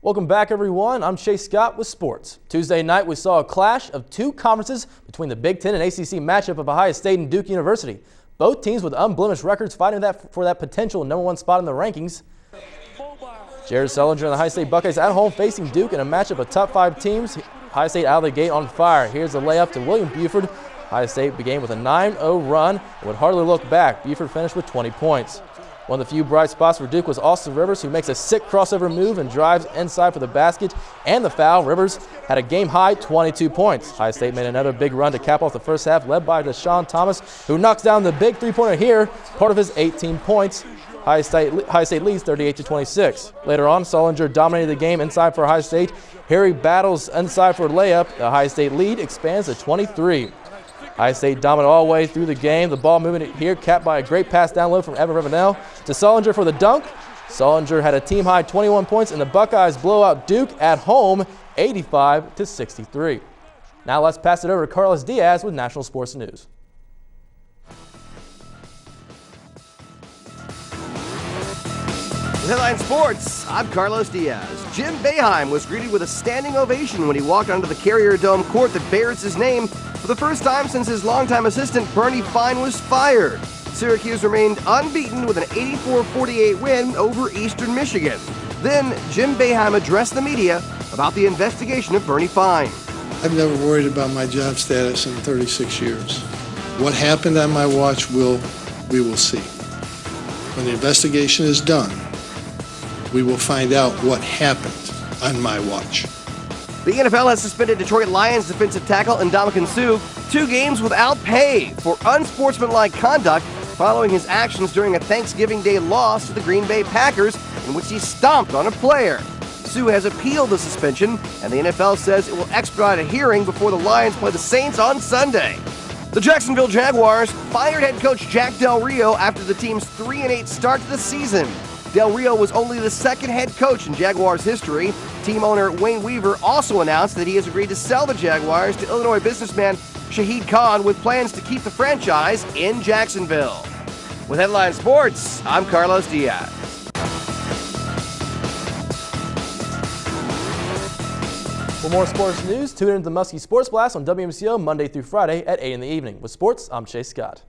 Welcome back, everyone. I'm Chase Scott with sports. Tuesday night, we saw a clash of two conferences between the Big Ten and ACC matchup of Ohio State and Duke University. Both teams with unblemished records fighting for that potential #1 spot in the rankings. Jared Sullinger and the Ohio State Buckeyes at home facing Duke in a matchup of top 5 teams. Ohio State out of the gate on fire. Here's a layup to William Buford. Ohio State began with a 9-0 run and would hardly look back. Buford finished with 20 points. One of the few bright spots for Duke was Austin Rivers, who makes a sick crossover move and drives inside for the basket and the foul. Rivers had a game-high 22 points. Ohio State made another big run to cap off the first half, led by Deshaun Thomas, who knocks down the big three-pointer here, part of his 18 points. Ohio State leads 38-26. Later on, Sullinger dominated the game inside for Ohio State. Harry battles inside for a layup. The Ohio State lead expands to 23. Ohio State dominated all the way through the game. The ball moving here, capped by a great pass down low from Evan Ravenel to Sullinger for the dunk. Sullinger had a team-high 21 points, and the Buckeyes blow out Duke at home 85-63. Now let's pass it over to Carlos Diaz with National Sports News. With Headline Sports, I'm Carlos Diaz. Jim Boeheim was greeted with a standing ovation when he walked onto the Carrier Dome court that bears his name for the first time since his longtime assistant Bernie Fine was fired. Syracuse remained unbeaten with an 84-48 win over Eastern Michigan. Then Jim Boeheim addressed the media about the investigation of Bernie Fine. I've never worried about my job status in 36 years. What happened on my watch we will see. When the investigation is done, we will find out what happened on my watch. The NFL has suspended Detroit Lions defensive tackle Ndamukong Suh 2 games without pay for unsportsmanlike conduct following his actions during a Thanksgiving Day loss to the Green Bay Packers in which he stomped on a player. Suh has appealed the suspension, and the NFL says it will expedite a hearing before the Lions play the Saints on Sunday. The Jacksonville Jaguars fired head coach Jack Del Rio after the team's 3-8 start to the season. Del Rio was only the second head coach in Jaguars history. Team owner Wayne Weaver also announced that he has agreed to sell the Jaguars to Illinois businessman Shahid Khan with plans to keep the franchise in Jacksonville. With Headline Sports, I'm Carlos Diaz. For more sports news, tune into the Muskie Sports Blast on WMCO Monday through Friday at 8 in the evening. With sports, I'm Chase Scott.